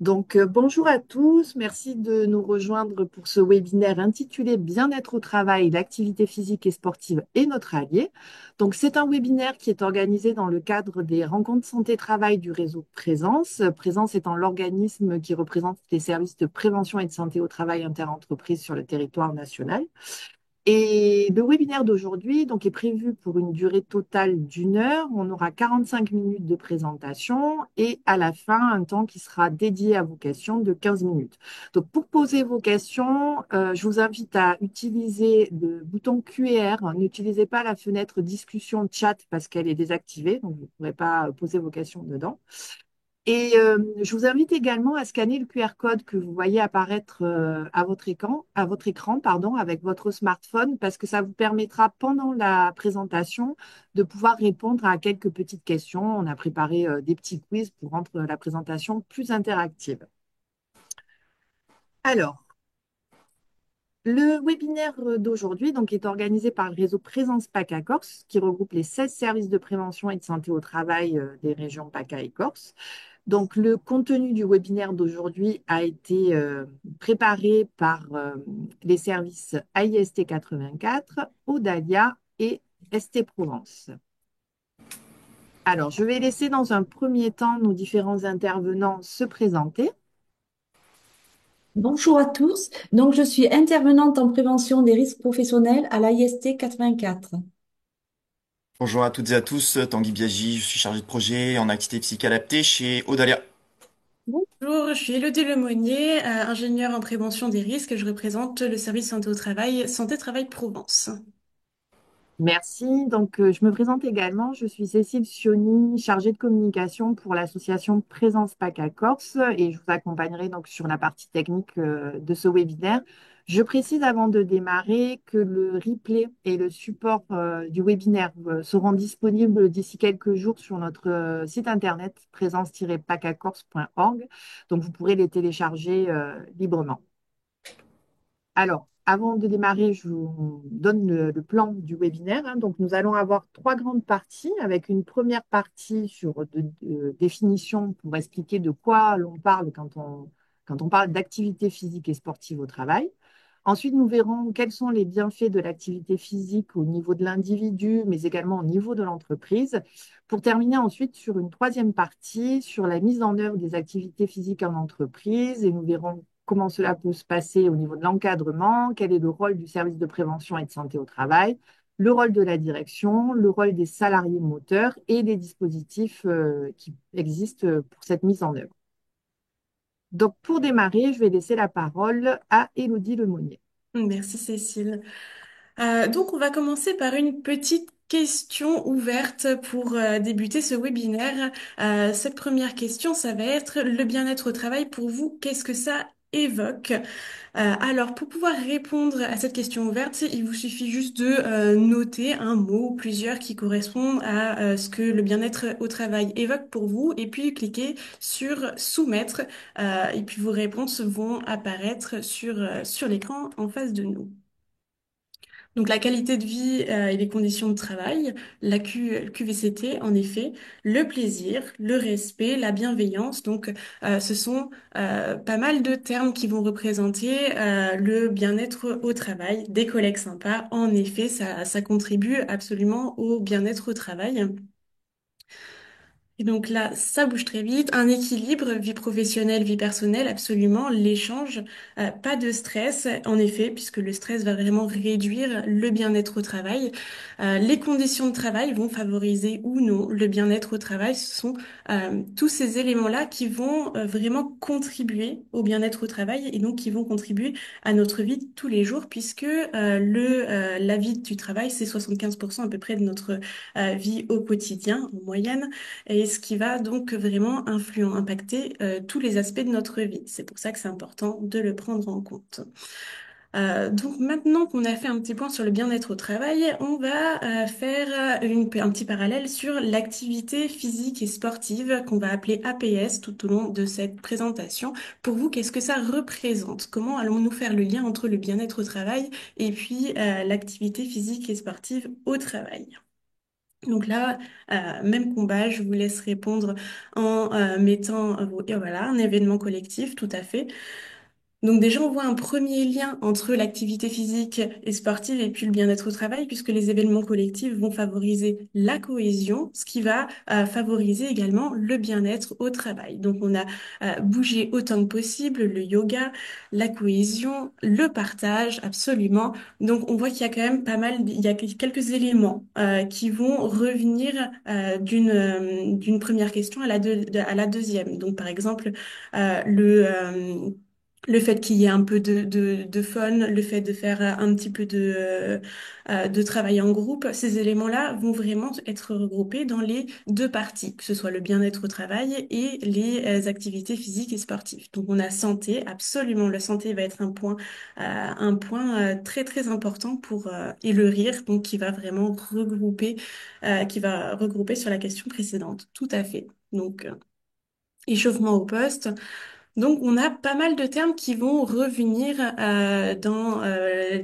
Bonjour à tous, merci de nous rejoindre pour ce webinaire intitulé Bien-être au travail, l'activité physique et sportive est notre allié. C'est un webinaire qui est organisé dans le cadre des rencontres santé-travail du réseau Présence. Présence étant l'organisme qui représente les services de prévention et de santé au travail interentreprises sur le territoire national. Et le webinaire d'aujourd'hui est prévu pour une durée totale d'1 heure. On aura 45 minutes de présentation et à la fin, un temps qui sera dédié à vos questions de 15 minutes. Pour poser vos questions, je vous invite à utiliser le bouton QR. N'utilisez pas la fenêtre discussion chat parce qu'elle est désactivée, donc vous ne pourrez pas poser vos questions dedans. Je vous invite également à scanner le QR code que vous voyez apparaître à votre écran, pardon, avec votre smartphone, parce que ça vous permettra pendant la présentation de pouvoir répondre à quelques petites questions. On a préparé des petits quiz pour rendre la présentation plus interactive. Alors, le webinaire d'aujourd'hui est organisé par le réseau Présence PACA Corse, qui regroupe les 16 services de prévention et de santé au travail des régions PACA et Corse. Le contenu du webinaire d'aujourd'hui a été préparé par les services AIST 84, Audalia et ST Provence. Alors, je vais laisser dans un premier temps nos différents intervenants se présenter. Bonjour à tous. Je suis intervenante en prévention des risques professionnels à l'AIST 84. Bonjour à toutes et à tous, Tanguy Biagi, je suis chargé de projet en activité physique adaptée chez Audalia. Bonjour, je suis Élodie Lemonnier, ingénieure en prévention des risques. Je représente le service santé au travail, Santé Travail Provence. Merci. Je me présente également. Je suis Cécile Sioni, chargée de communication pour l'association Présence PACA Corse et je vous accompagnerai sur la partie technique de ce webinaire. Je précise avant de démarrer que le replay et le support du webinaire seront disponibles d'ici quelques jours sur notre site internet présence-pacacorse.org. Vous pourrez les télécharger librement. Alors, avant de démarrer, je vous donne le plan du webinaire. Nous allons avoir trois grandes parties, avec une première partie sur de définition pour expliquer de quoi l'on parle quand on parle d'activité physique et sportive au travail. Ensuite, nous verrons quels sont les bienfaits de l'activité physique au niveau de l'individu, mais également au niveau de l'entreprise. Pour terminer ensuite sur une troisième partie sur la mise en œuvre des activités physiques en entreprise et nous verrons comment cela peut se passer au niveau de l'encadrement, quel est le rôle du service de prévention et de santé au travail, le rôle de la direction, le rôle des salariés moteurs et les dispositifs qui existent pour cette mise en œuvre. Pour démarrer, je vais laisser la parole à Élodie Lemonnier. Merci Cécile. On va commencer par une petite question ouverte pour débuter ce webinaire. Cette première question, ça va être le bien-être au travail pour vous, qu'est-ce que ça évoque? Alors, pour pouvoir répondre à cette question ouverte, il vous suffit juste de noter un mot ou plusieurs qui correspondent à ce que le bien-être au travail évoque pour vous, et puis cliquer sur soumettre, et puis vos réponses vont apparaître sur l'écran en face de nous. Donc la qualité de vie et les conditions de travail, QVCT en effet, le plaisir, le respect, la bienveillance. Ce sont pas mal de termes qui vont représenter le bien-être au travail, des collègues sympas. En effet, ça contribue absolument au bien-être au travail. Et donc là, ça bouge très vite. Un équilibre, vie professionnelle, vie personnelle, absolument. L'échange, pas de stress, en effet, puisque le stress va vraiment réduire le bien-être au travail. Les conditions de travail vont favoriser ou non le bien-être au travail. Ce sont tous ces éléments-là qui vont vraiment contribuer au bien-être au travail et donc qui vont contribuer à notre vie de tous les jours, puisque la vie du travail, c'est 75% à peu près de notre vie au quotidien, en moyenne et ce qui va donc vraiment impacter tous les aspects de notre vie. C'est pour ça que c'est important de le prendre en compte. Donc maintenant qu'on a fait un petit point sur le bien-être au travail, on va faire un petit parallèle sur l'activité physique et sportive qu'on va appeler APS tout au long de cette présentation. Pour vous, qu'est-ce que ça représente? Comment allons-nous faire le lien entre le bien-être au travail et puis l'activité physique et sportive au travail? Donc là, même combat, je vous laisse répondre en mettant et voilà, un événement collectif, tout à fait. Donc déjà, on voit un premier lien entre l'activité physique et sportive et puis le bien-être au travail, puisque les événements collectifs vont favoriser la cohésion, ce qui va favoriser également le bien-être au travail. Donc on a bougé autant que possible, le yoga, la cohésion, le partage, absolument. Donc on voit qu'il y a quand même pas mal, il y a quelques éléments qui vont revenir d'une première question à à la deuxième. Donc par exemple, le fait qu'il y ait un peu de fun, le fait de faire un petit peu de travail en groupe, ces éléments-là vont vraiment être regroupés dans les deux parties, que ce soit le bien-être au travail et les activités physiques et sportives. Donc on a santé, absolument, la santé va être un point très très important pour et le rire, donc qui va vraiment qui va regrouper sur la question précédente. Tout à fait. Donc échauffement au poste. Donc, on a pas mal de termes qui vont revenir dans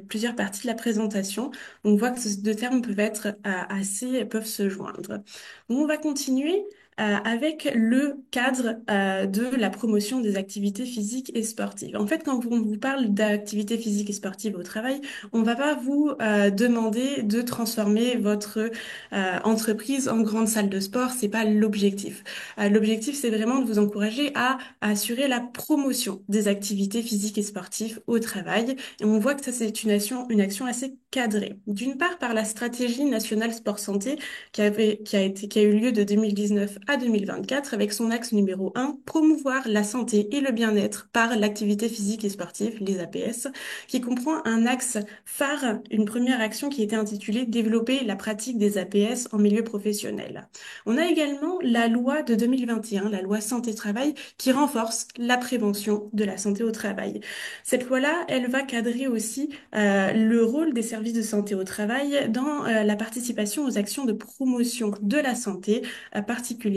plusieurs parties de la présentation. On voit que ces deux termes peuvent se joindre. Donc, on va continuer avec le cadre de la promotion des activités physiques et sportives. En fait, quand on vous parle d'activités physiques et sportives au travail, on va pas vous demander de transformer votre entreprise en grande salle de sport. C'est pas l'objectif. L'objectif, c'est vraiment de vous encourager à assurer la promotion des activités physiques et sportives au travail. Et on voit que ça, c'est une action assez cadrée. D'une part, par la stratégie nationale sport santé qui a eu lieu de 2019 à 2024 avec son axe numéro 1, promouvoir la santé et le bien-être par l'activité physique et sportive, les APS, qui comprend un axe phare, une première action qui était intitulée Développer la pratique des APS en milieu professionnel. On a également la loi de 2021, la loi santé-travail, qui renforce la prévention de la santé au travail. Cette loi-là, elle va cadrer aussi le rôle des services de santé au travail dans la participation aux actions de promotion de la santé, particulièrement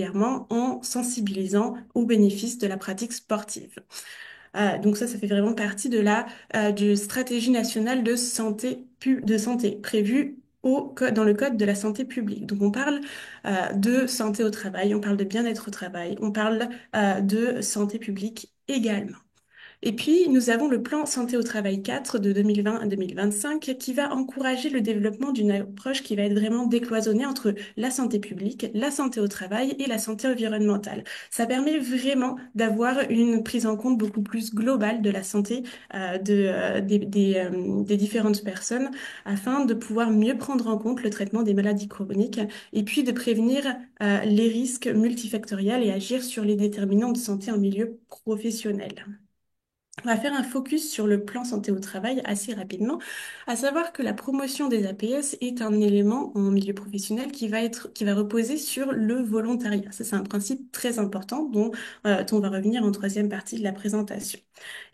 en sensibilisant aux bénéfices de la pratique sportive. Donc ça fait vraiment partie de stratégie nationale de santé prévue dans le code de la santé publique. Donc on parle de santé au travail, on parle de bien-être au travail, on parle de santé publique également. Et puis, nous avons le plan Santé au travail 4 de 2020 à 2025 qui va encourager le développement d'une approche qui va être vraiment décloisonnée entre la santé publique, la santé au travail et la santé environnementale. Ça permet vraiment d'avoir une prise en compte beaucoup plus globale de la santé des différentes personnes afin de pouvoir mieux prendre en compte le traitement des maladies chroniques et puis de prévenir les risques multifactoriels et agir sur les déterminants de santé en milieu professionnel. On va faire un focus sur le plan santé au travail assez rapidement, à savoir que la promotion des APS est un élément en milieu professionnel qui va reposer sur le volontariat. Ça, c'est un principe très important dont on va revenir en troisième partie de la présentation.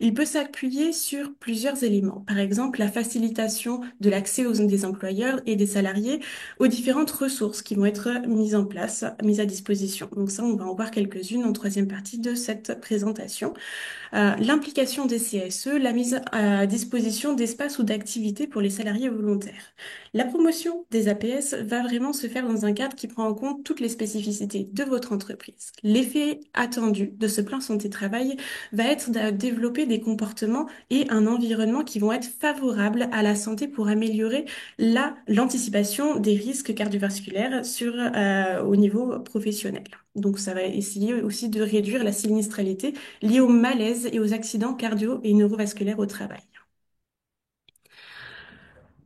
Il peut s'appuyer sur plusieurs éléments. Par exemple, la facilitation de l'accès des employeurs et des salariés aux différentes ressources qui vont être mises en place, mises à disposition. Donc ça, on va en voir quelques-unes en troisième partie de cette présentation. L'implication des CSE, la mise à disposition d'espaces ou d'activités pour les salariés volontaires. La promotion des APS va vraiment se faire dans un cadre qui prend en compte toutes les spécificités de votre entreprise. L'effet attendu de ce plan santé-travail va être de développer des comportements et un environnement qui vont être favorables à la santé pour améliorer l'anticipation des risques cardiovasculaires au niveau professionnel. Donc, ça va essayer aussi de réduire la sinistralité liées au malaise et aux accidents cardio et neurovasculaires au travail.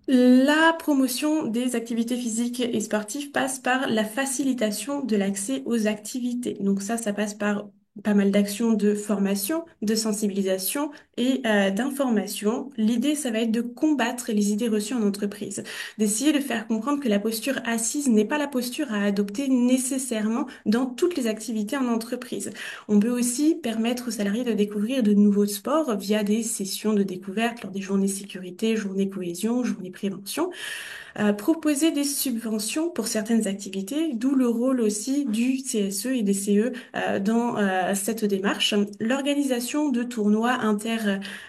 La promotion des activités physiques et sportives passe par la facilitation de l'accès aux activités. Donc ça passe par pas mal d'actions de formation, de sensibilisation et d'information. L'idée, ça va être de combattre les idées reçues en entreprise, d'essayer de faire comprendre que la posture assise n'est pas la posture à adopter nécessairement dans toutes les activités en entreprise. On peut aussi permettre aux salariés de découvrir de nouveaux sports via des sessions de découverte lors des journées sécurité, journées cohésion, journées prévention. Proposer des subventions pour certaines activités, d'où le rôle aussi du CSE et des CE cette démarche. L'organisation de tournois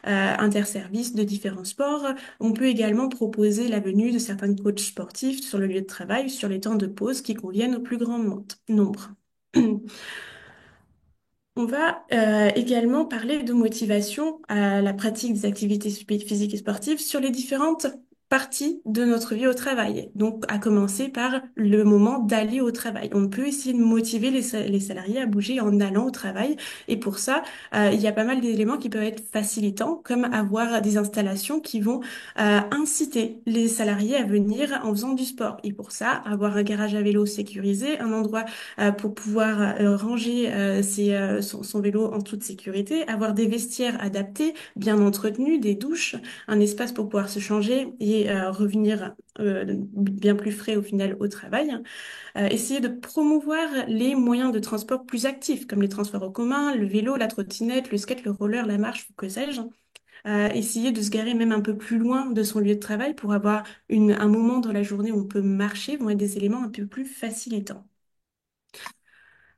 interservices de différents sports. On peut également proposer la venue de certains coachs sportifs sur le lieu de travail, sur les temps de pause qui conviennent au plus grand nombre. On va également parler de motivation à la pratique des activités physiques et sportives sur les différentes parties de notre vie au travail. Donc, à commencer par le moment d'aller au travail. On peut essayer de motiver les salariés à bouger en allant au travail. Et pour ça, il y a pas mal d'éléments qui peuvent être facilitants, comme avoir des installations qui vont inciter les salariés à venir en faisant du sport. Et pour ça, avoir un garage à vélo sécurisé, un endroit pour pouvoir ranger son vélo en toute sécurité, avoir des vestiaires adaptés, bien entretenus, des douches, un espace pour pouvoir se changer et revenir bien plus frais au final au travail. Essayer de promouvoir les moyens de transport plus actifs, comme les transports en commun, le vélo, la trottinette, le skate, le roller, la marche, que sais-je. Essayer de se garer même un peu plus loin de son lieu de travail pour avoir un moment dans la journée où on peut marcher vont être des éléments un peu plus facilitants.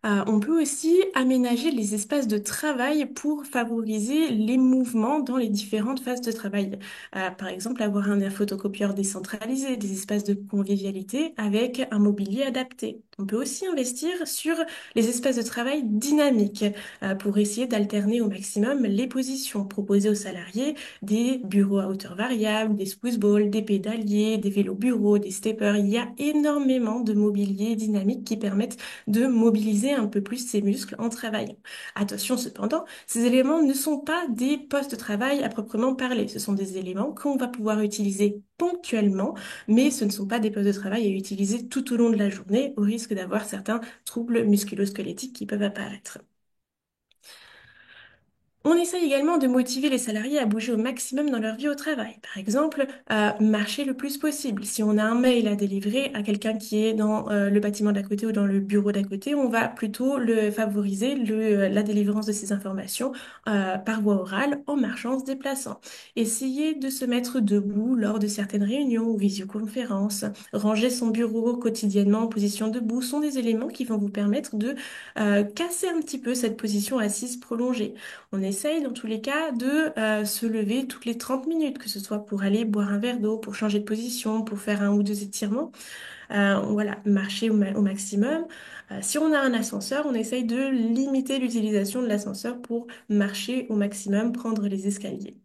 On peut aussi aménager les espaces de travail pour favoriser les mouvements dans les différentes phases de travail. Par exemple, avoir un photocopieur décentralisé, des espaces de convivialité avec un mobilier adapté. On peut aussi investir sur les espaces de travail dynamiques pour essayer d'alterner au maximum les positions, proposer aux salariés des bureaux à hauteur variable, des squeeze-balls, des pédaliers, des vélos bureaux, des steppers. Il y a énormément de mobilier dynamique qui permettent de mobiliser un peu plus ses muscles en travaillant. Attention cependant, ces éléments ne sont pas des postes de travail à proprement parler. Ce sont des éléments qu'on va pouvoir utiliser ponctuellement, mais ce ne sont pas des postes de travail à utiliser tout au long de la journée au risque d'avoir certains troubles musculo-squelettiques qui peuvent apparaître. On essaye également de motiver les salariés à bouger au maximum dans leur vie au travail. Par exemple, marcher le plus possible. Si on a un mail à délivrer à quelqu'un qui est dans le bâtiment d'à côté ou dans le bureau d'à côté, on va plutôt favoriser la délivrance de ces informations par voie orale en marchant, en se déplaçant. Essayer de se mettre debout lors de certaines réunions ou visioconférences. Ranger son bureau quotidiennement en position debout sont des éléments qui vont vous permettre de casser un petit peu cette position assise prolongée. On essaye dans tous les cas de se lever toutes les 30 minutes, que ce soit pour aller boire un verre d'eau, pour changer de position, pour faire un ou deux étirements. Voilà, marcher au maximum. Si on a un ascenseur, on essaye de limiter l'utilisation de l'ascenseur pour marcher au maximum, prendre les escaliers.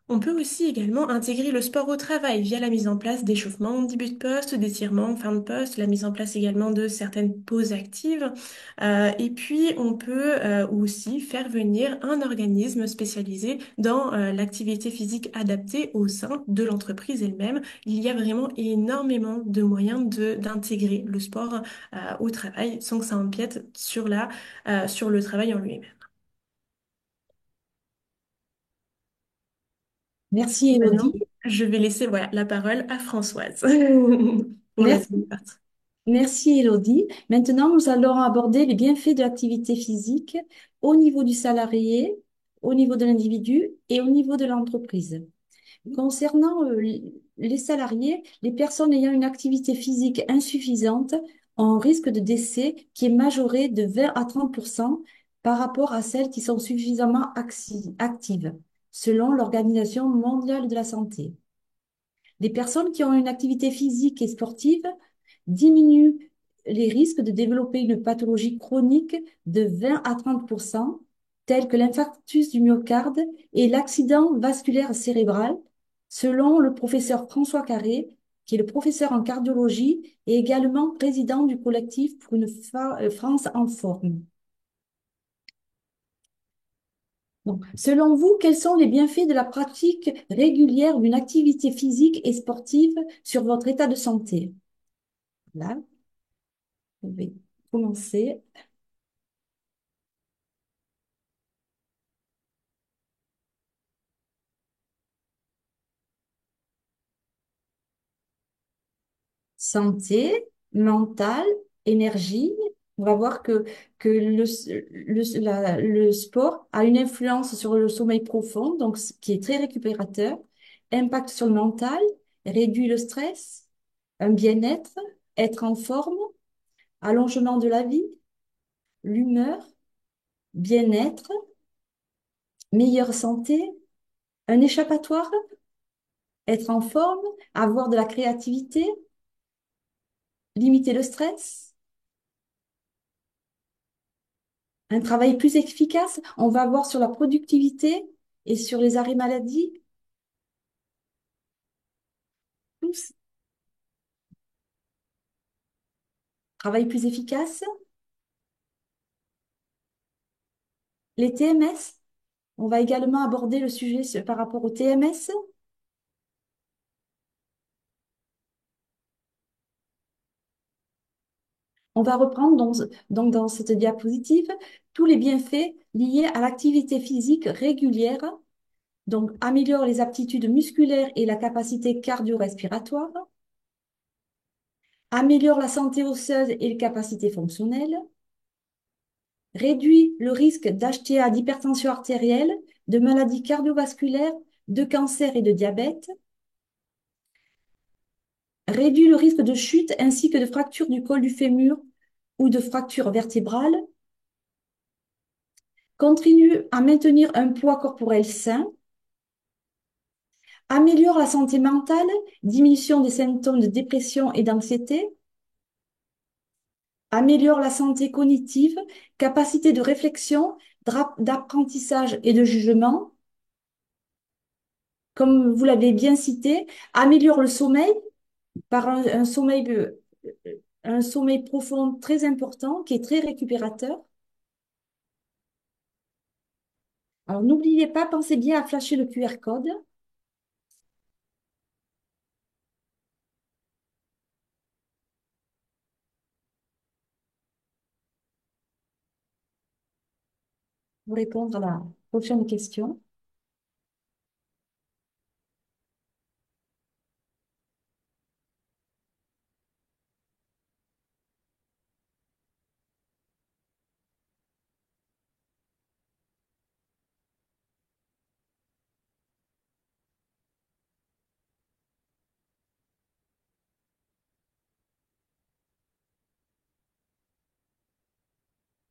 On peut aussi également intégrer le sport au travail via la mise en place d'échauffements en début de poste, d'étirements en fin de poste, la mise en place également de certaines pauses actives. Et puis, on peut aussi faire venir un organisme spécialisé dans l'activité physique adaptée au sein de l'entreprise elle-même. Il y a vraiment énormément de moyens d'intégrer le sport au travail sans que ça empiète sur le travail en lui-même. Merci Maintenant, Elodie. je vais laisser voilà, la parole à Françoise pour la Merci, deuxième partie. merci Elodie. Maintenant, nous allons aborder les bienfaits de l'activité physique au niveau du salarié, au niveau de l'individu et au niveau de l'entreprise. Concernant les salariés, les personnes ayant une activité physique insuffisante ont un risque de décès qui est majoré de 20 à 30% par rapport à celles qui sont suffisamment actives, selon l'Organisation mondiale de la santé. Les personnes qui ont une activité physique et sportive diminuent les risques de développer une pathologie chronique de 20 à 30%, tels que l'infarctus du myocarde et l'accident vasculaire cérébral, selon le professeur François Carré, qui est le professeur en cardiologie et également président du collectif pour une France en forme. Donc, selon vous, quels sont les bienfaits de la pratique régulière d'une activité physique et sportive sur votre état de santé? Là, je vais commencer. Santé, mentale, énergie. On va voir que le sport a une influence sur le sommeil profond, donc qui est très récupérateur, impact sur le mental, réduit le stress, un bien-être, être en forme, allongement de la vie, l'humeur, bien-être, meilleure santé, un échappatoire, être en forme, avoir de la créativité, limiter le stress, un travail plus efficace. On va voir sur la productivité et sur les arrêts maladie. Tous. Travail plus efficace. Les TMS. On va également aborder le sujet par rapport aux TMS. On va reprendre donc dans cette diapositive tous les bienfaits liés à l'activité physique régulière. Donc, améliore les aptitudes musculaires et la capacité cardio-respiratoire, améliore la santé osseuse et les capacités fonctionnelles, réduit le risque d'HTA, d'hypertension artérielle, de maladies cardiovasculaires, de cancer et de diabète, réduit le risque de chute ainsi que de fracture du col du fémur ou de fracture vertébrale, contribue à maintenir un poids corporel sain, améliore la santé mentale, diminution des symptômes de dépression et d'anxiété, améliore la santé cognitive, capacité de réflexion, d'apprentissage et de jugement, comme vous l'avez bien cité, améliore le sommeil par un sommeil profond très important qui est très récupérateur. Alors n'oubliez pas, pensez bien à flasher le QR code. Pour répondre à la prochaine question.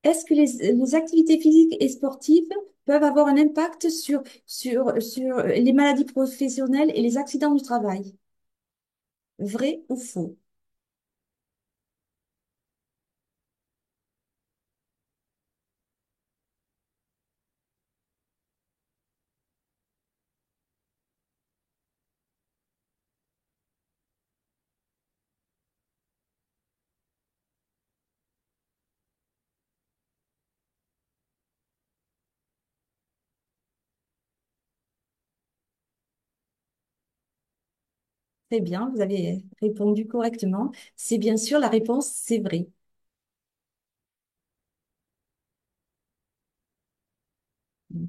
Est-ce que les activités physiques et sportives peuvent avoir un impact sur les maladies professionnelles et les accidents du travail? Vrai ou faux? Très bien, vous avez répondu correctement. C'est bien sûr la réponse, c'est vrai.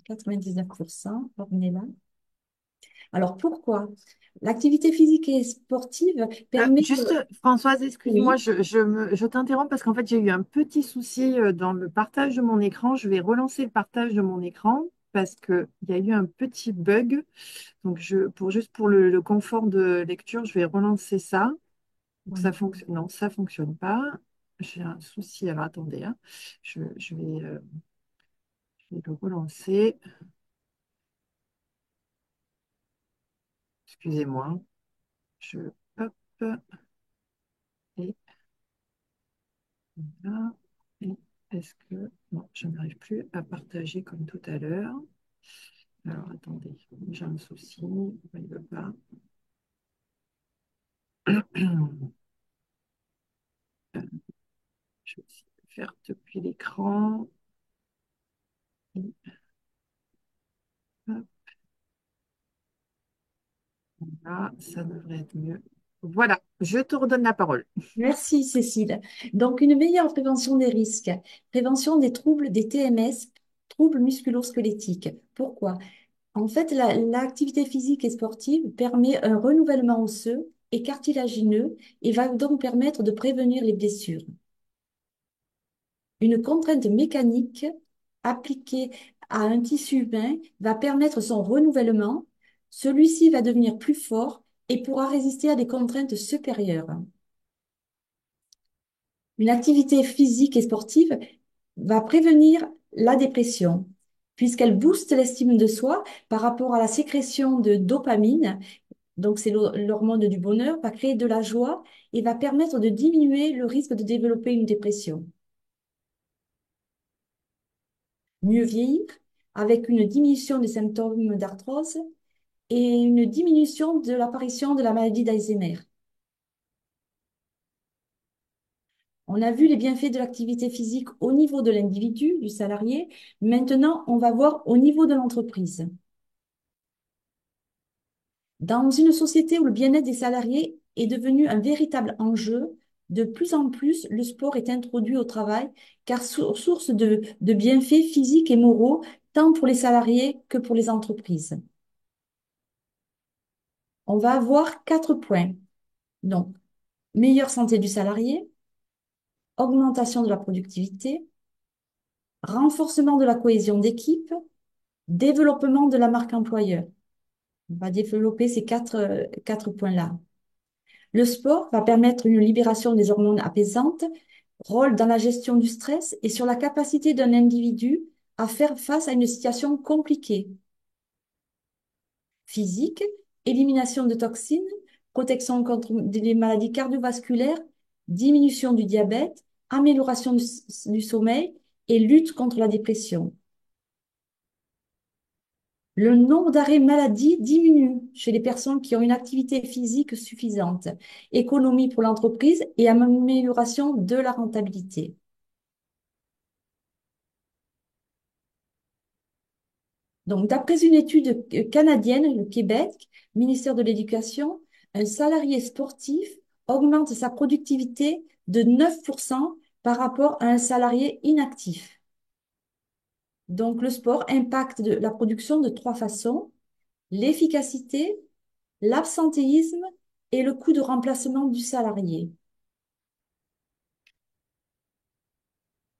99%, on est là. Alors pourquoi? L'activité physique et sportive permet Juste, Françoise, excuse-moi, Oui, je t'interromps parce qu'en fait, j'ai eu un petit souci dans le partage de mon écran. Je vais relancer le partage de mon écran parce qu'il y a eu un petit bug. Donc, juste pour le confort de lecture, je vais relancer ça. Donc, ça fonctionne. Non, ça fonctionne pas. J'ai un souci. Alors, attendez, hein. Je vais le relancer. Excusez-moi. Je, hop, et là. Et est-ce que... Non, je n'arrive plus à partager comme tout à l'heure. Alors, attendez, j'ai un souci. Il ne veut pas. Je vais essayer de faire depuis l'écran. Et hop, là, ça devrait être mieux. Voilà, je te redonne la parole. merci Cécile. Donc une meilleure prévention des risques, prévention des troubles des TMS, troubles musculo-squelettiques. Pourquoi? En fait, l'activité physique et sportive permet un renouvellement osseux et cartilagineux et va donc permettre de prévenir les blessures. Une contrainte mécanique appliquée à un tissu humain va permettre son renouvellement. Celui-ci va devenir plus fort et pourra résister à des contraintes supérieures. Une activité physique et sportive va prévenir la dépression, puisqu'elle booste l'estime de soi par rapport à la sécrétion de dopamine. Donc, c'est l'hormone du bonheur, va créer de la joie et va permettre de diminuer le risque de développer une dépression. Mieux vieillir avec une diminution des symptômes d'arthrose et une diminution de l'apparition de la maladie d'Alzheimer. On a vu les bienfaits de l'activité physique au niveau de l'individu, du salarié. Maintenant, on va voir au niveau de l'entreprise. Dans une société où le bien-être des salariés est devenu un véritable enjeu, de plus en plus, le sport est introduit au travail car source de bienfaits physiques et moraux, tant pour les salariés que pour les entreprises. On va avoir 4 points. Donc, meilleure santé du salarié, augmentation de la productivité, renforcement de la cohésion d'équipe, développement de la marque employeur. On va développer ces quatre points-là. Le sport va permettre une libération des hormones apaisantes, rôle dans la gestion du stress et sur la capacité d'un individu à faire face à une situation compliquée. Physique, élimination de toxines, protection contre les maladies cardiovasculaires, diminution du diabète, amélioration du sommeil et lutte contre la dépression. Le nombre d'arrêts maladie diminue chez les personnes qui ont une activité physique suffisante, économie pour l'entreprise et amélioration de la rentabilité. Donc, d'après une étude canadienne, le Québec, ministère de l'Éducation, un salarié sportif augmente sa productivité de 9% par rapport à un salarié inactif. Donc, le sport impacte la production de 3 façons: l'efficacité, l'absentéisme et le coût de remplacement du salarié.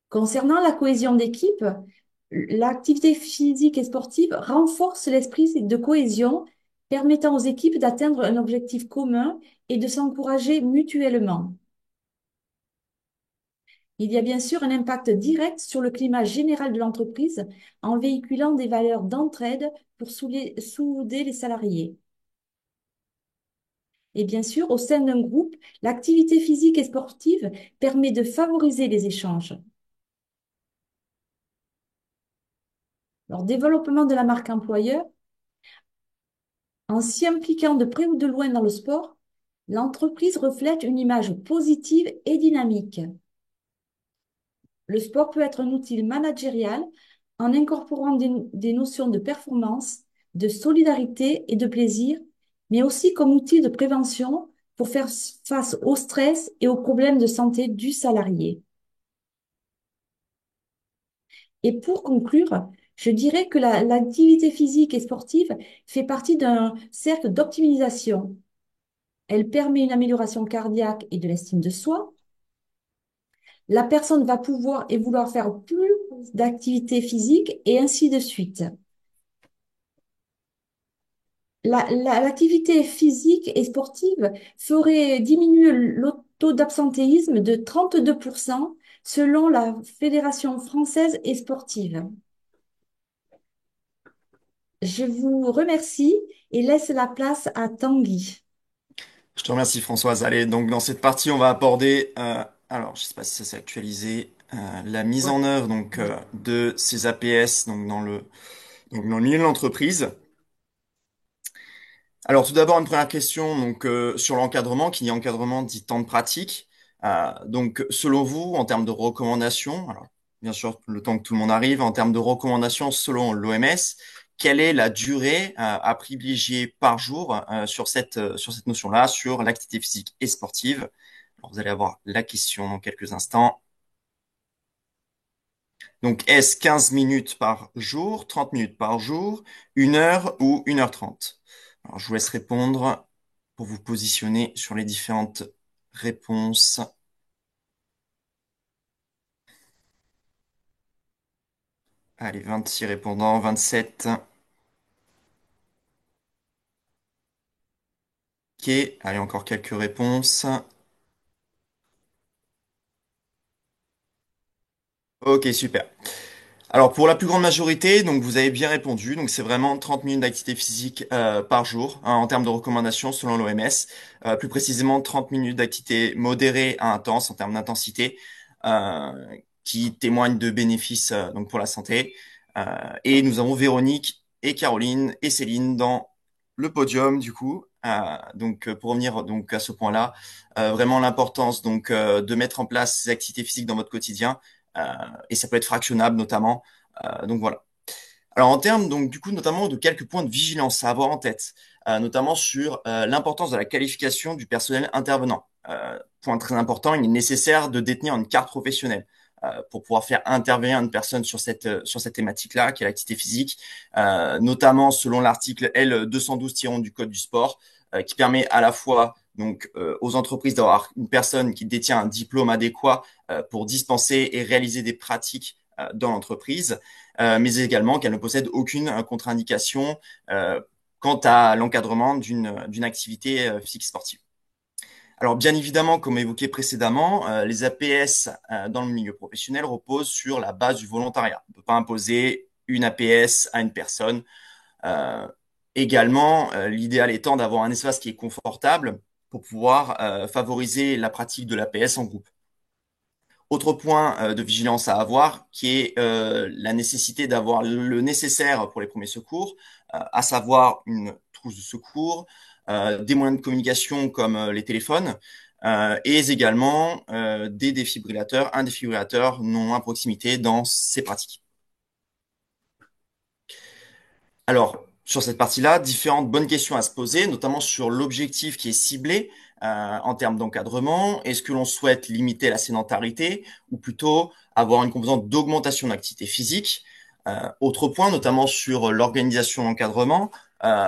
Concernant la cohésion d'équipe, l'activité physique et sportive renforce l'esprit de cohésion, permettant aux équipes d'atteindre un objectif commun et de s'encourager mutuellement. Il y a bien sûr un impact direct sur le climat général de l'entreprise en véhiculant des valeurs d'entraide pour souder les salariés. Et bien sûr, au sein d'un groupe, l'activité physique et sportive permet de favoriser les échanges. Alors, développement de la marque employeur, en s'y impliquant de près ou de loin dans le sport, l'entreprise reflète une image positive et dynamique. Le sport peut être un outil managérial en incorporant des notions de performance, de solidarité et de plaisir, mais aussi comme outil de prévention pour faire face au stress et aux problèmes de santé du salarié. Et pour conclure, je dirais que l'activité physique et sportive fait partie d'un cercle d'optimisation. Elle permet une amélioration cardiaque et de l'estime de soi. La personne va pouvoir et vouloir faire plus d'activité physique et ainsi de suite. L'activité physique et sportive ferait diminuer le taux d'absentéisme de 32% selon la Fédération française et sportive. Je vous remercie et laisse la place à Tanguy. Je te remercie Françoise. Allez, donc dans cette partie, on va aborder, alors je sais pas si ça s'est actualisé, la mise Ouais. en œuvre donc de ces APS donc dans le milieu de l'entreprise. Alors tout d'abord une première question donc sur l'encadrement, qui dit encadrement dit temps de pratique. Donc selon vous, en termes de recommandations, alors bien sûr le temps que tout le monde arrive, en termes de recommandations selon l'OMS, quelle est la durée à privilégier par jour sur cette notion-là, sur l'activité physique et sportive? Alors, vous allez avoir la question dans quelques instants. Donc est-ce 15 minutes par jour, 30 minutes par jour, 1 heure ou 1 h 30? Alors, je vous laisse répondre pour vous positionner sur les différentes réponses. Allez, 26 répondants, 27. Ok, allez, encore quelques réponses. Ok, super. Alors pour la plus grande majorité, donc vous avez bien répondu, donc c'est vraiment 30 minutes d'activité physique par jour hein, en termes de recommandations selon l'OMS. Plus précisément 30 minutes d'activité modérée à intense en termes d'intensité, euh, qui témoignent de bénéfices donc pour la santé. Euh, et nous avons Véronique et Caroline et Céline dans le podium du coup. Pour revenir donc à ce point-là, vraiment l'importance donc de mettre en place ces activités physiques dans votre quotidien euh, et ça peut être fractionnable notamment. Donc voilà. Alors en termes donc du coup notamment de quelques points de vigilance à avoir en tête, notamment sur l'importance de la qualification du personnel intervenant. Point très important, il est nécessaire de détenir une carte professionnelle pour pouvoir faire intervenir une personne sur cette thématique-là, qui est l'activité physique, notamment selon l'article L212-11 du Code du sport, qui permet à la fois donc aux entreprises d'avoir une personne qui détient un diplôme adéquat pour dispenser et réaliser des pratiques dans l'entreprise, mais également qu'elle ne possède aucune contre-indication quant à l'encadrement d'une activité physique sportive. Alors bien évidemment, comme évoqué précédemment, les APS dans le milieu professionnel reposent sur la base du volontariat. On ne peut pas imposer une APS à une personne. Euh, Également, l'idéal étant d'avoir un espace qui est confortable pour pouvoir favoriser la pratique de l'APS en groupe. Autre point de vigilance à avoir, qui est la nécessité d'avoir le nécessaire pour les premiers secours, à savoir une trousse de secours, des moyens de communication comme les téléphones, et également des défibrillateurs, un défibrillateur non à proximité dans ces pratiques. Alors, sur cette partie-là, différentes bonnes questions à se poser, notamment sur l'objectif qui est ciblé en termes d'encadrement. Est-ce que l'on souhaite limiter la sédentarité ou plutôt avoir une composante d'augmentation de l'activité physique? Autre point, notamment sur l'organisation d'encadrement.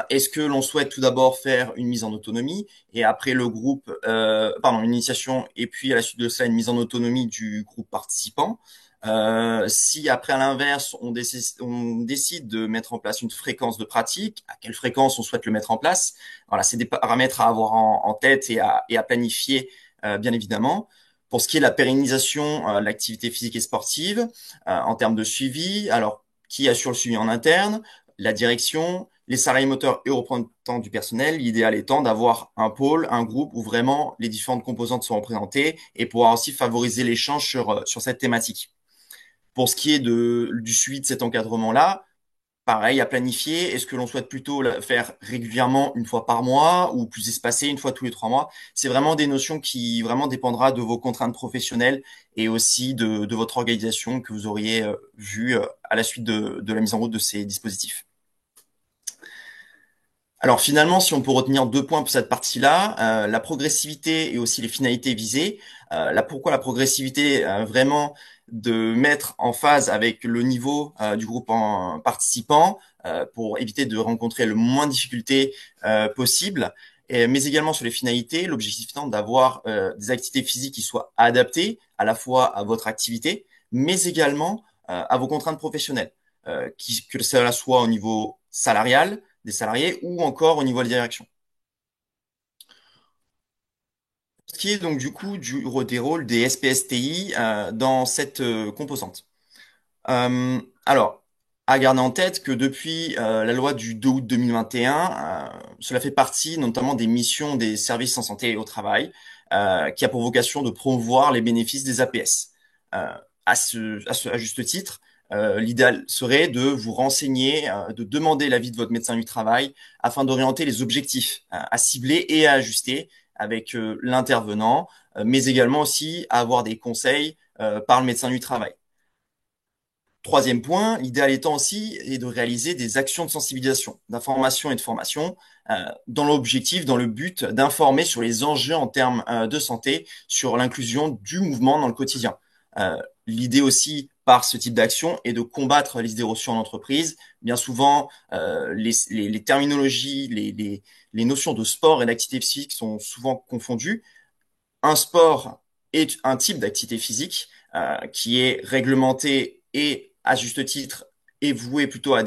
Est-ce que l'on souhaite tout d'abord faire une mise en autonomie et après le groupe, une initiation et puis à la suite de ça une mise en autonomie du groupe participant? Si après, à l'inverse, on décide de mettre en place une fréquence de pratique, à quelle fréquence on souhaite le mettre en place? Voilà, c'est des paramètres à avoir en tête et à planifier, bien évidemment. Pour ce qui est de la pérennisation de l'activité physique et sportive, en termes de suivi, alors, qui assure le suivi en interne? La direction, les salariés moteurs et représentants du personnel, l'idéal étant d'avoir un pôle, un groupe où vraiment les différentes composantes sont représentées et pouvoir aussi favoriser l'échange sur cette thématique. Pour ce qui est du suivi de cet encadrement-là, pareil, à planifier. Est-ce que l'on souhaite plutôt le faire régulièrement une fois par mois ou plus espacé une fois tous les 3 mois? C'est vraiment des notions qui vraiment dépendra de vos contraintes professionnelles et aussi de votre organisation que vous auriez vu à la suite de la mise en route de ces dispositifs. Alors finalement, si on peut retenir 2 points pour cette partie-là, la progressivité et aussi les finalités visées. Pourquoi la progressivité? Vraiment de mettre en phase avec le niveau du groupe en participant pour éviter de rencontrer le moins de difficultés possible. Mais également sur les finalités, l'objectif étant d'avoir des activités physiques qui soient adaptées à la fois à votre activité, mais également à vos contraintes professionnelles, que cela soit au niveau salarial, des salariés ou encore au niveau de la direction. Ce qui est donc du coup des rôles des SPSTI dans cette composante. Alors, à garder en tête que depuis la loi du 2 août 2021, cela fait partie notamment des missions des services en santé au travail, qui a pour vocation de promouvoir les bénéfices des APS. À juste titre, l'idéal serait de vous renseigner, de demander l'avis de votre médecin du travail afin d'orienter les objectifs à cibler et à ajuster avec l'intervenant, mais également aussi à avoir des conseils par le médecin du travail. Troisième point, l'idéal étant aussi est de réaliser des actions de sensibilisation, d'information et de formation dans l'objectif, dans le but d'informer sur les enjeux en termes de santé, sur l'inclusion du mouvement dans le quotidien. L'idée aussi par ce type d'action est de combattre les idées reçues en entreprise. Bien souvent, les terminologies, les notions de sport et d'activité physique sont souvent confondues. Un sport est un type d'activité physique qui est réglementé et à juste titre est voué plutôt à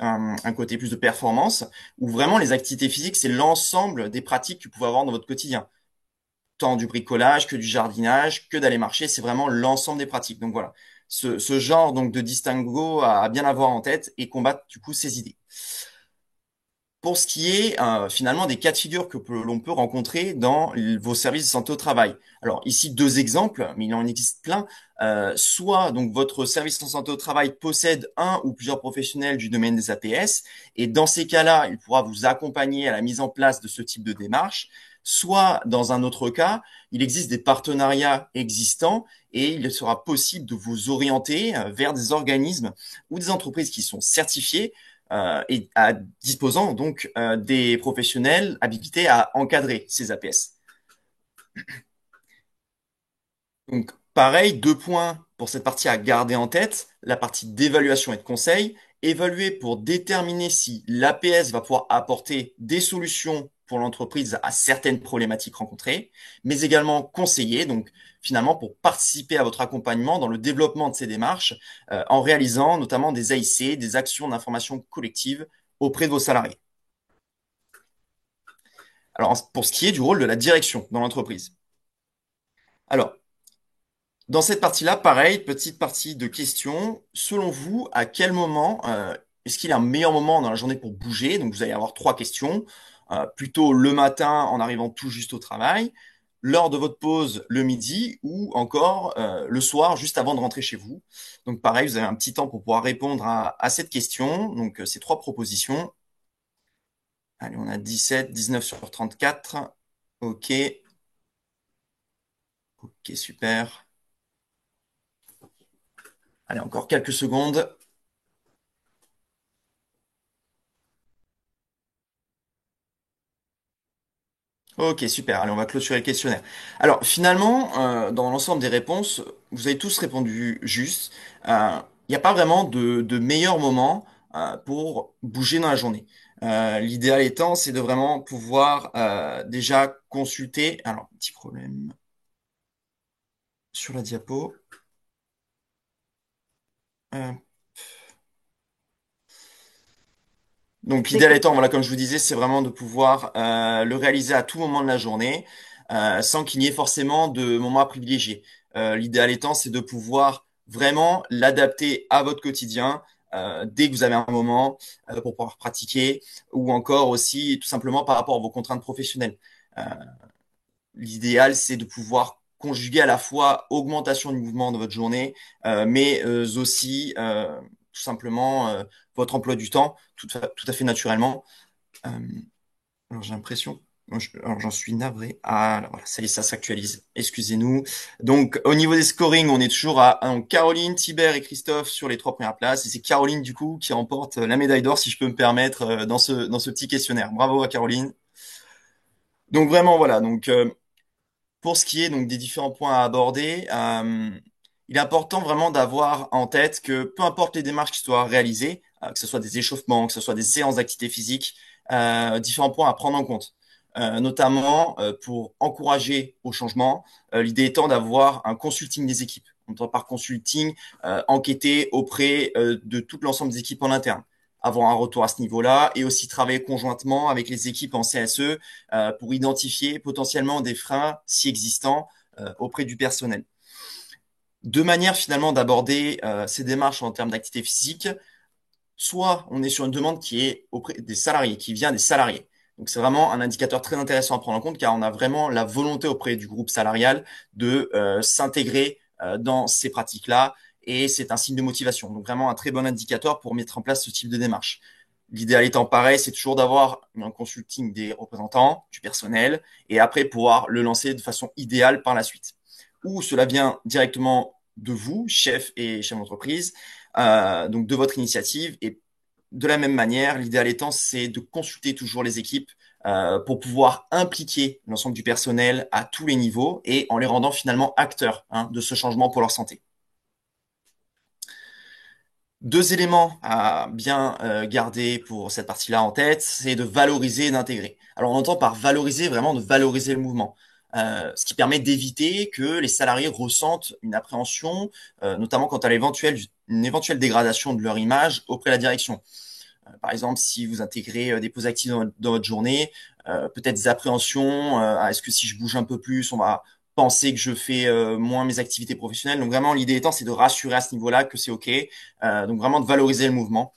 un côté plus de performance, où vraiment les activités physiques, c'est l'ensemble des pratiques que vous pouvez avoir dans votre quotidien. Tant du bricolage que du jardinage, que d'aller marcher, c'est vraiment l'ensemble des pratiques. Donc voilà, ce genre donc de distinguo à bien avoir en tête et combattre du coup ces idées. Pour ce qui est finalement des cas de figure que l'on peut rencontrer dans vos services de santé au travail. Alors ici deux exemples, mais il en existe plein. Soit donc votre service de santé au travail possède un ou plusieurs professionnels du domaine des APS, et dans ces cas-là, il pourra vous accompagner à la mise en place de ce type de démarche. Soit dans un autre cas, il existe des partenariats existants et il sera possible de vous orienter vers des organismes ou des entreprises qui sont certifiées et disposant donc des professionnels habilités à encadrer ces APS. Donc, pareil, deux points pour cette partie à garder en tête, la partie d'évaluation et de conseil. Évaluer pour déterminer si l'APS va pouvoir apporter des solutions pour l'entreprise à certaines problématiques rencontrées, mais également conseiller, donc finalement pour participer à votre accompagnement dans le développement de ces démarches, en réalisant notamment des AIC, des actions d'information collective auprès de vos salariés. Alors, pour ce qui est du rôle de la direction dans l'entreprise. Alors, dans cette partie-là, pareil, petite partie de questions. Selon vous, à quel moment est-ce qu'il y a un meilleur moment dans la journée pour bouger? Donc, vous allez avoir trois questions. Plutôt le matin en arrivant tout juste au travail, lors de votre pause le midi ou encore le soir juste avant de rentrer chez vous. Donc, pareil, vous avez un petit temps pour pouvoir répondre à cette question. Donc, ces trois propositions. Allez, on a 17, 19 sur 34. OK. OK, super. Allez, encore quelques secondes. Ok, super. Allez, on va clôturer le questionnaire. Alors, finalement, dans l'ensemble des réponses, vous avez tous répondu juste. Il n'y a pas vraiment de meilleur moment pour bouger dans la journée. L'idéal étant, c'est de vraiment pouvoir déjà consulter. Alors, petit problème sur la diapo. Euh, Donc C'est l'idéal que étant, voilà, comme je vous disais, c'est vraiment de pouvoir le réaliser à tout moment de la journée, sans qu'il y ait forcément de moments à privilégier. L'idéal étant, c'est de pouvoir vraiment l'adapter à votre quotidien dès que vous avez un moment pour pouvoir pratiquer, ou encore aussi tout simplement par rapport à vos contraintes professionnelles. Euh, L'idéal, c'est de pouvoir conjuguer à la fois augmentation du mouvement de votre journée, mais aussi tout simplement votre emploi du temps, tout à fait naturellement. Euh, alors j'ai l'impression, alors j'en suis navré. Ah, là, voilà, ça y est, ça s'actualise. Excusez-nous. Donc au niveau des scorings, on est toujours à Caroline, Thibert et Christophe sur les trois premières places. Et c'est Caroline du coup qui remporte la médaille d'or, si je peux me permettre, dans ce petit questionnaire. Bravo à Caroline. Donc vraiment voilà. Donc pour ce qui est donc des différents points à aborder, il est important vraiment d'avoir en tête que peu importe les démarches qui soient réalisées, que ce soit des échauffements, que ce soit des séances d'activité physique, différents points à prendre en compte. Notamment pour encourager au changement, l'idée étant d'avoir un consulting des équipes. On entend par consulting enquêter auprès de tout l'ensemble des équipes en interne, avoir un retour à ce niveau-là et aussi travailler conjointement avec les équipes en CSE pour identifier potentiellement des freins si existants auprès du personnel. Deux manières finalement d'aborder ces démarches en termes d'activité physique. Soit on est sur une demande qui est auprès des salariés, qui vient des salariés. Donc c'est vraiment un indicateur très intéressant à prendre en compte car on a vraiment la volonté auprès du groupe salarial de s'intégrer dans ces pratiques-là et c'est un signe de motivation. Donc vraiment un très bon indicateur pour mettre en place ce type de démarche. L'idéal étant pareil, c'est toujours d'avoir un consulting des représentants, du personnel, et après pouvoir le lancer de façon idéale par la suite. Ou cela vient directement de vous, chef et chef d'entreprise, donc de votre initiative. Et de la même manière, l'idéal étant, c'est de consulter toujours les équipes pour pouvoir impliquer l'ensemble du personnel à tous les niveaux et en les rendant finalement acteurs de ce changement pour leur santé. Deux éléments à bien garder pour cette partie-là en tête, c'est de valoriser et d'intégrer. Alors on entend par valoriser vraiment de valoriser le mouvement, ce qui permet d'éviter que les salariés ressentent une appréhension, notamment quant à une éventuelle dégradation de leur image auprès de la direction. Par exemple, si vous intégrez des pauses actives dans votre journée, peut-être des appréhensions, est-ce que si je bouge un peu plus, on va penser que je fais moins mes activités professionnelles. Donc vraiment, l'idée étant, c'est de rassurer à ce niveau-là que c'est OK. Donc vraiment de valoriser le mouvement.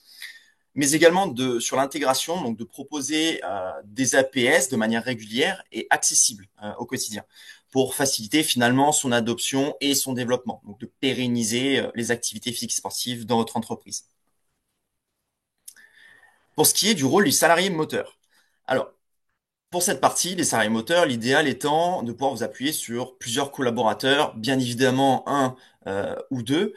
Mais également sur l'intégration, donc de proposer des APS de manière régulière et accessible au quotidien pour faciliter finalement son adoption et son développement. Donc de pérenniser les activités physiques et sportives dans votre entreprise. Pour ce qui est du rôle du salarié moteur. Alors, pour cette partie, les salariés moteurs, l'idéal étant de pouvoir vous appuyer sur plusieurs collaborateurs, bien évidemment un ou deux,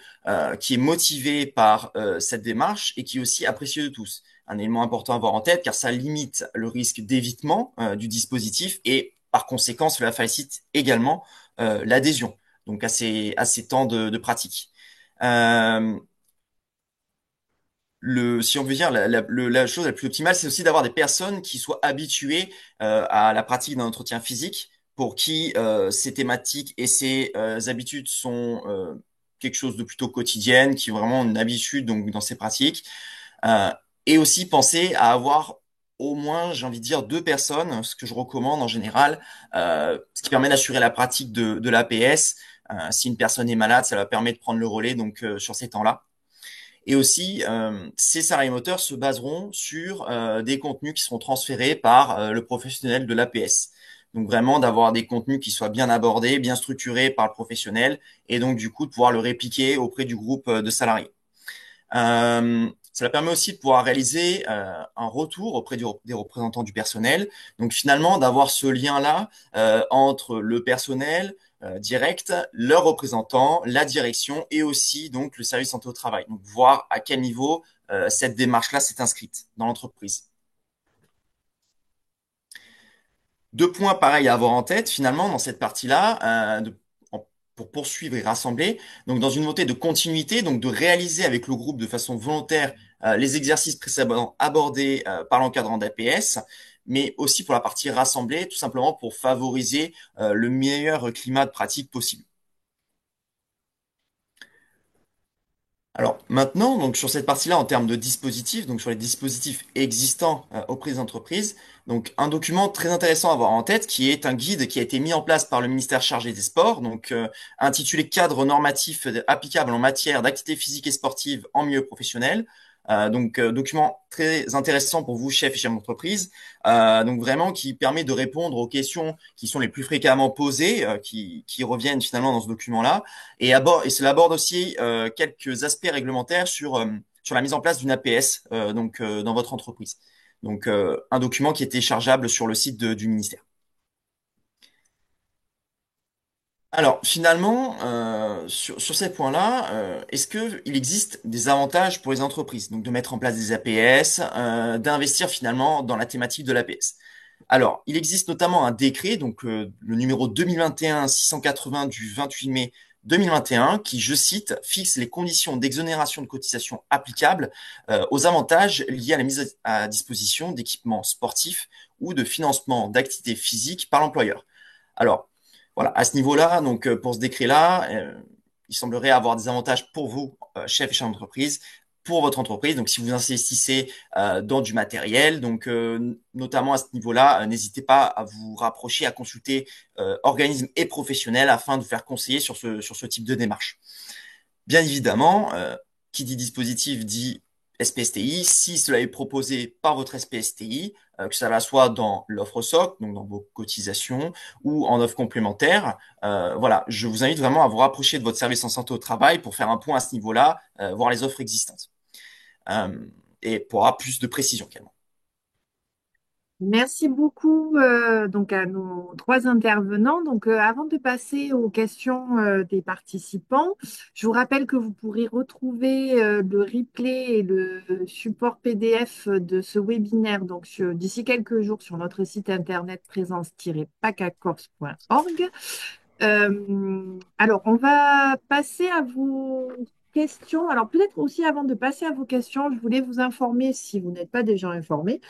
qui est motivé par cette démarche et qui est aussi apprécié de tous. Un élément important à avoir en tête car ça limite le risque d'évitement du dispositif et par conséquent, cela facilite également l'adhésion donc à ces temps de pratique. Euh, si on veut dire, la chose la plus optimale, c'est aussi d'avoir des personnes qui soient habituées à la pratique d'un entretien physique, pour qui ces thématiques et ces habitudes sont quelque chose de plutôt quotidienne, qui ont vraiment une habitude donc dans ces pratiques. Euh, et aussi penser à avoir au moins, j'ai envie de dire, deux personnes, ce que je recommande en général, ce qui permet d'assurer la pratique de l'APS. Si une personne est malade, ça va permettre de prendre le relais donc sur ces temps-là. Et aussi, ces salariés moteurs se baseront sur des contenus qui seront transférés par le professionnel de l'APS. Donc vraiment d'avoir des contenus qui soient bien abordés, bien structurés par le professionnel, et donc du coup de pouvoir le répliquer auprès du groupe de salariés. Cela permet aussi de pouvoir réaliser un retour auprès des représentants du personnel. Donc finalement d'avoir ce lien-là entre le personnel direct, leurs représentants, la direction et aussi donc le service santé au travail. Donc voir à quel niveau cette démarche-là s'est inscrite dans l'entreprise. Deux points pareils à avoir en tête finalement dans cette partie-là, pour poursuivre et rassembler. Donc dans une volonté de continuité, donc de réaliser avec le groupe de façon volontaire les exercices précédemment abordés par l'encadrant d'APS, mais aussi pour la partie rassemblée, tout simplement pour favoriser le meilleur climat de pratique possible. Alors maintenant, donc sur cette partie-là, en termes de dispositifs, donc sur les dispositifs existants auprès des entreprises, donc un document très intéressant à avoir en tête, qui est un guide qui a été mis en place par le ministère chargé des Sports, donc intitulé Cadre normatif applicable en matière d'activité physique et sportive en milieu professionnel. Donc document très intéressant pour vous, chefs et chefs d'entreprise, donc vraiment qui permet de répondre aux questions qui sont les plus fréquemment posées, qui reviennent finalement dans ce document-là, et cela aborde aussi quelques aspects réglementaires sur la mise en place d'une APS dans votre entreprise. Donc un document qui est téléchargeable sur le site du ministère. Alors finalement, sur ces points-là, est-ce qu'il existe des avantages pour les entreprises, donc de mettre en place des APS, d'investir finalement dans la thématique de l'APS? Alors, il existe notamment un décret, donc le numéro 2021-680 du 28 mai 2021, qui, je cite, fixe les conditions d'exonération de cotisation applicables aux avantages liés à la mise à disposition d'équipements sportifs ou de financement d'activités physiques par l'employeur. Alors, voilà, à ce niveau-là, donc pour ce décret-là, il semblerait avoir des avantages pour vous, chef et chef d'entreprise, pour votre entreprise. Donc, si vous investissez dans du matériel, donc notamment à ce niveau-là, n'hésitez pas à vous rapprocher, à consulter organismes et professionnels afin de vous faire conseiller sur ce type de démarche. Bien évidemment, qui dit dispositif dit SPSTI. Si cela est proposé par votre SPSTI, que cela soit dans l'offre socle, donc dans vos cotisations, ou en offre complémentaire, voilà, je vous invite vraiment à vous rapprocher de votre service en santé au travail pour faire un point à ce niveau-là, voir les offres existantes. Et pour avoir plus de précision également. Merci beaucoup donc à nos trois intervenants. Donc, avant de passer aux questions des participants, je vous rappelle que vous pourrez retrouver le replay et le support PDF de ce webinaire donc d'ici quelques jours sur notre site internet présence-pacacorse.org. Alors, on va passer à vos questions. Alors, peut-être aussi avant de passer à vos questions, je voulais vous informer, si vous n'êtes pas déjà informé,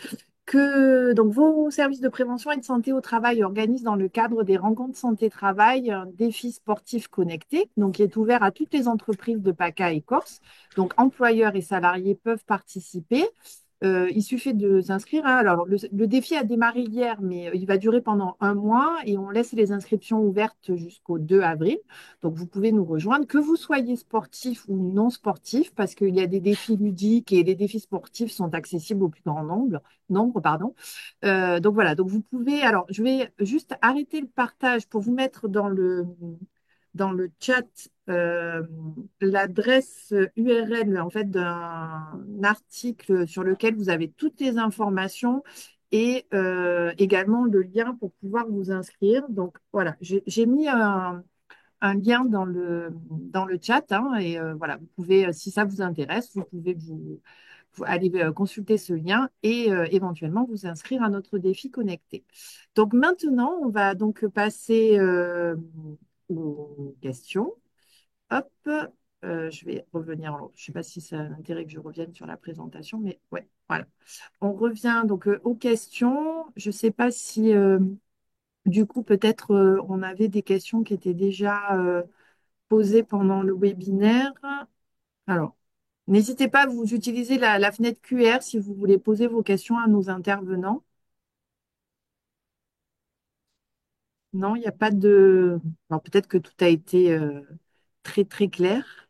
que donc, vos services de prévention et de santé au travail organisent dans le cadre des rencontres santé-travail un défi sportif connecté, donc qui est ouvert à toutes les entreprises de PACA et Corse. Donc employeurs et salariés peuvent participer. Il suffit de s'inscrire, hein. Alors, le défi a démarré hier, mais il va durer pendant un mois et on laisse les inscriptions ouvertes jusqu'au 2 avril. Donc, vous pouvez nous rejoindre, que vous soyez sportif ou non sportif, parce qu'il y a des défis ludiques et les défis sportifs sont accessibles au plus grand nombre, pardon. Donc, voilà. Donc, vous pouvez. Alors, je vais juste arrêter le partage pour vous mettre dans le chat l'adresse URL en fait d'un article sur lequel vous avez toutes les informations et également le lien pour pouvoir vous inscrire. Donc voilà, j'ai mis un lien dans le chat hein, et voilà, vous pouvez, si ça vous intéresse, vous pouvez vous aller consulter ce lien et éventuellement vous inscrire à notre défi connecté. Donc maintenant, on va donc passer aux questions. Hop, je vais revenir. Alors, je ne sais pas si ça a intérêt que je revienne sur la présentation, mais ouais, voilà. On revient donc aux questions. Je ne sais pas si du coup, peut-être on avait des questions qui étaient déjà posées pendant le webinaire. Alors, n'hésitez pas, vous utilisez la fenêtre QR si vous voulez poser vos questions à nos intervenants. Non, il n'y a pas de. Alors, peut-être que tout a été très, très clair.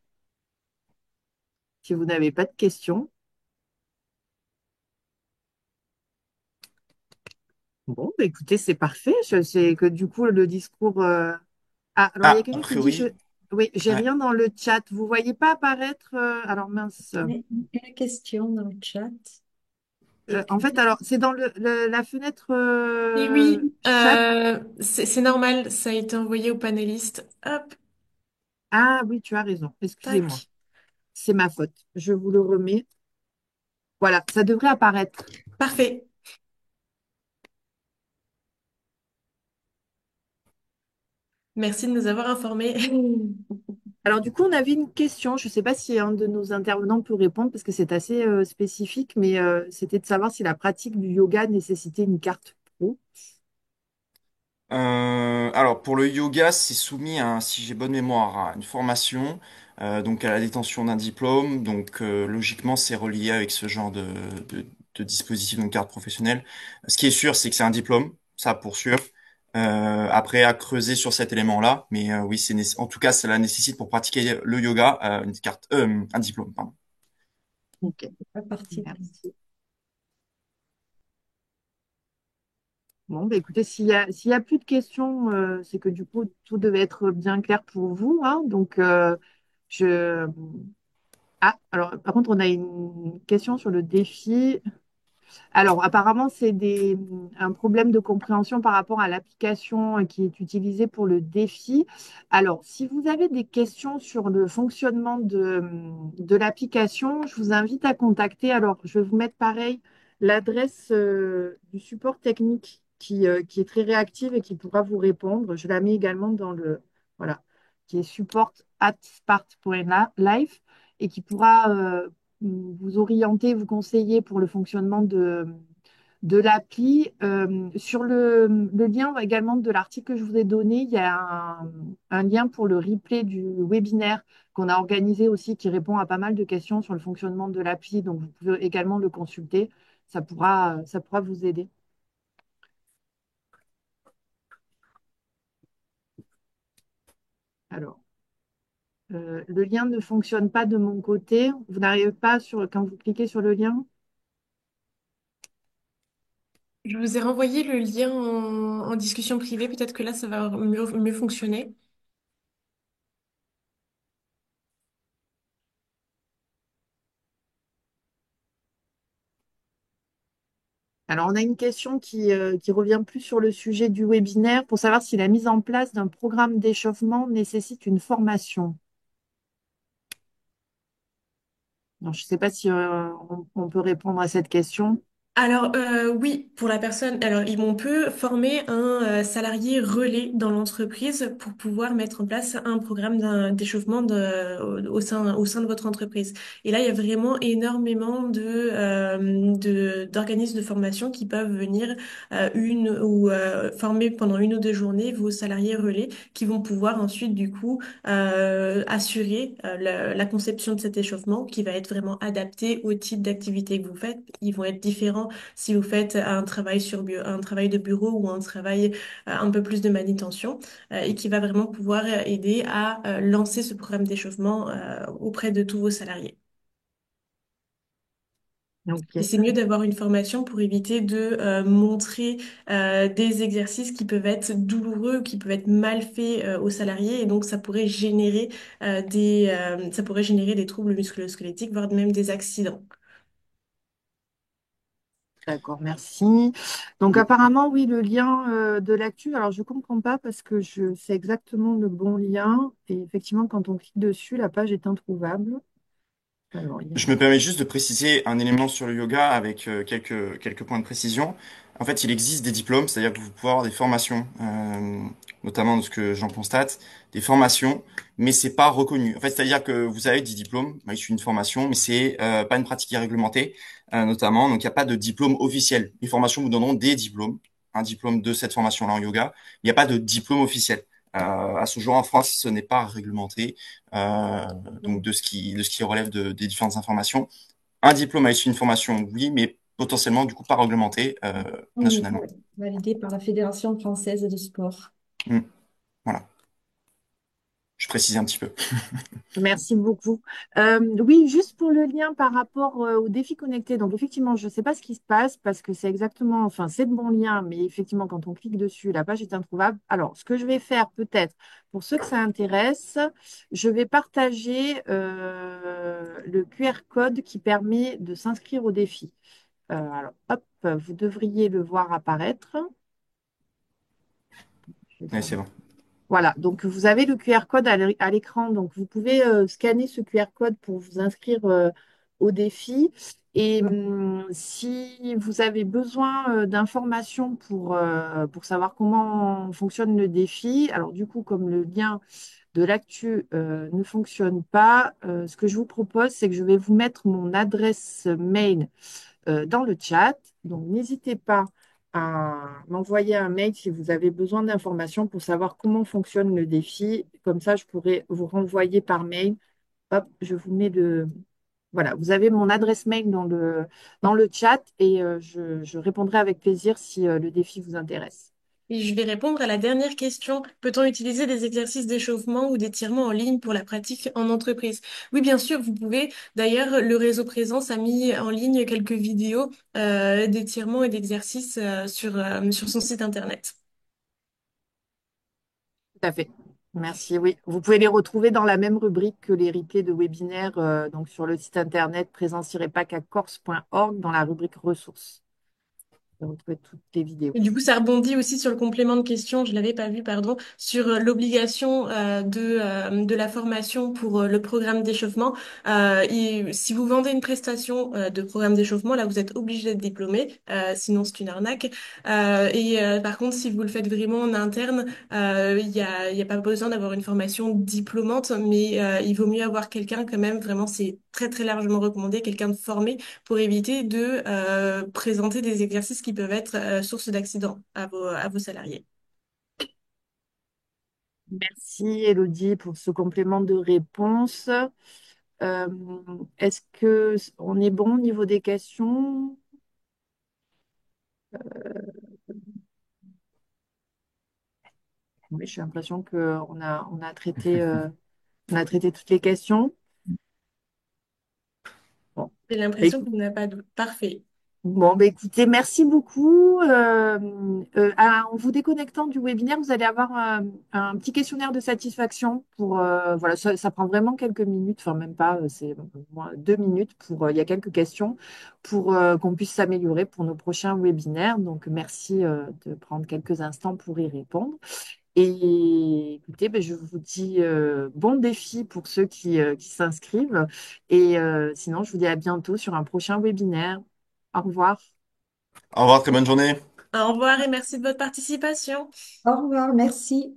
Si vous n'avez pas de questions. Bon, bah, écoutez, c'est parfait. Je sais que du coup, le discours. Ah, alors il y a Ah, a quelqu'un qui dit priori, oui, j'ai ouais. rien dans le chat. Vous voyez pas apparaître. Alors mince. Une question dans le chat. En fait, Écrire. alors c'est dans la fenêtre Et oui, chat. c'est normal, ça a été envoyé aux panélistes. Hop, Ah oui, tu as raison. Excusez-moi. tac. C'est ma faute. Je vous le remets. Voilà, ça devrait apparaître. Parfait. Merci de nous avoir informés. Alors du coup, on avait une question. Je ne sais pas si un de nos intervenants peut répondre parce que c'est assez spécifique, mais c'était de savoir si la pratique du yoga nécessitait une carte pro. Alors pour le yoga, c'est soumis à, si j'ai bonne mémoire, à une formation, donc à la détention d'un diplôme. Donc logiquement, c'est relié avec ce genre de dispositif, donc carte professionnelle. Ce qui est sûr, c'est que c'est un diplôme, ça pour sûr. Après, à creuser sur cet élément-là, mais oui, en tout cas, cela nécessite pour pratiquer le yoga une carte, un diplôme, pardon. Ok, À partir. merci. Bon, bah, écoutez, s'il y a plus de questions, c'est que du coup, tout devait être bien clair pour vous, hein. Donc, je... Ah, alors, par contre, on a une question sur le défi. Alors, apparemment, c'est un problème de compréhension par rapport à l'application qui est utilisée pour le défi. Alors, si vous avez des questions sur le fonctionnement de l'application, je vous invite à contacter. Alors, je vais vous mettre pareil l'adresse du support technique qui est très réactive et qui pourra vous répondre. Je la mets également voilà, qui est support@spart.life et qui pourra vous orienter, vous conseiller pour le fonctionnement de l'appli. Sur le lien également de l'article que je vous ai donné, il y a un lien pour le replay du webinaire qu'on a organisé aussi qui répond à pas mal de questions sur le fonctionnement de l'appli. Donc, vous pouvez également le consulter. Ça pourra vous aider. Alors, le lien ne fonctionne pas de mon côté. Vous n'arrivez pas quand vous cliquez sur le lien? Je vous ai renvoyé le lien en discussion privée. Peut-être que là, ça va mieux fonctionner. Alors, on a une question qui revient plus sur le sujet du webinaire pour savoir si la mise en place d'un programme d'échauffement nécessite une formation. Alors, je ne sais pas si on peut répondre à cette question. Alors oui, pour la personne, alors on peut former un salarié relais dans l'entreprise pour pouvoir mettre en place un programme d'échauffement au sein de votre entreprise. Et là, il y a vraiment énormément d'organismes de formation qui peuvent venir former pendant 1 ou 2 journées vos salariés relais qui vont pouvoir ensuite du coup assurer la conception de cet échauffement qui va être vraiment adapté au type d'activité que vous faites. Ils vont être différents si vous faites un travail un travail de bureau ou un travail un peu plus de manutention et qui va vraiment pouvoir aider à lancer ce programme d'échauffement auprès de tous vos salariés. Et Ok. c'est mieux d'avoir une formation pour éviter de montrer des exercices qui peuvent être douloureux, qui peuvent être mal faits aux salariés, et donc ça pourrait générer des troubles musculo-squelettiques, voire même des accidents. D'accord, merci. Donc apparemment, oui, le lien de l'actu, alors je ne comprends pas parce que je c'est exactement le bon lien. Et effectivement, quand on clique dessus, la page est introuvable. Alors, il y a... Je me permets juste de préciser un élément sur le yoga avec quelques points de précision. En fait, il existe des diplômes, c'est-à-dire que vous pouvez avoir des formations, notamment de ce que j'en constate, des formations, mais c'est pas reconnu. En fait, c'est-à-dire que vous avez des diplômes, moi, je suis une formation, mais c'est pas une pratique qui est réglementée, notamment, donc il n'y a pas de diplôme officiel. Les formations vous donneront des diplômes, un diplôme de cette formation-là en yoga. Il n'y a pas de diplôme officiel. À ce jour, en France, ce n'est pas réglementé donc de ce qui relève des différentes informations. Un diplôme à l'issue d'une formation, oui, mais potentiellement du coup pas réglementé Oui, nationalement. oui, validé par la Fédération française de sport. Hmm, voilà, je précise un petit peu. Merci beaucoup. Oui, juste pour le lien par rapport aux défis connectés. Donc, effectivement, je ne sais pas ce qui se passe parce que c'est exactement, enfin, c'est de bon lien, mais effectivement, quand on clique dessus, la page est introuvable. Alors, ce que je vais faire peut-être, pour ceux que ça intéresse, je vais partager le QR code qui permet de s'inscrire au défi. Alors, hop, vous devriez le voir apparaître. Je vais Oui, faire c'est bon. voilà, donc vous avez le QR code à l'écran, donc vous pouvez scanner ce QR code pour vous inscrire au défi. Et si vous avez besoin d'informations pour savoir comment fonctionne le défi, alors du coup, comme le lien de l'actu ne fonctionne pas, ce que je vous propose, c'est que je vais vous mettre mon adresse mail dans le chat. Donc, n'hésitez pas à m'envoyer un mail si vous avez besoin d'informations pour savoir comment fonctionne le défi. Comme ça, je pourrais vous renvoyer par mail. Hop, je vous mets le... Voilà, vous avez mon adresse mail dans le chat et je répondrai avec plaisir si le défi vous intéresse. Et je vais répondre à la dernière question. Peut-on utiliser des exercices d'échauffement ou d'étirement en ligne pour la pratique en entreprise? Oui, bien sûr, vous pouvez. D'ailleurs, le réseau Présence a mis en ligne quelques vidéos d'étirements et d'exercices sur son site internet. Tout à fait. Merci, oui. Vous pouvez les retrouver dans la même rubrique que les replays de webinaires, donc sur le site internet présence-pacacorse.org dans la rubrique ressources. Vous retrouvez toutes les vidéos. Et du coup, ça rebondit aussi sur le complément de question, je l'avais pas vu, pardon, sur l'obligation de la formation pour le programme d'échauffement. Si vous vendez une prestation de programme d'échauffement, là, vous êtes obligé d'être diplômé, sinon c'est une arnaque. Par contre, si vous le faites vraiment en interne, il y a pas besoin d'avoir une formation diplômante, mais il vaut mieux avoir quelqu'un quand même, vraiment, c'est très très largement recommandé, quelqu'un de formé pour éviter de présenter des exercices qui peuvent être source d'accident à vos salariés. Merci Elodie pour ce complément de réponse. Euh, Est-ce que on est bon au niveau des questions? Oui, j'ai l'impression on a traité toutes les questions. Bon. J'ai l'impression Écoute, qu'on n'a pas de... Parfait. bon, bah, écoutez, merci beaucoup. En vous déconnectant du webinaire, vous allez avoir un petit questionnaire de satisfaction pour voilà, ça prend vraiment quelques minutes, enfin même pas, c'est moins 2 minutes il y a quelques questions pour qu'on puisse s'améliorer pour nos prochains webinaires. Donc merci de prendre quelques instants pour y répondre. Et écoutez, ben, je vous dis bon défi pour ceux qui s'inscrivent. Et sinon, je vous dis à bientôt sur un prochain webinaire. Au revoir. Au revoir, très bonne journée. Au revoir et merci de votre participation. Au revoir, merci.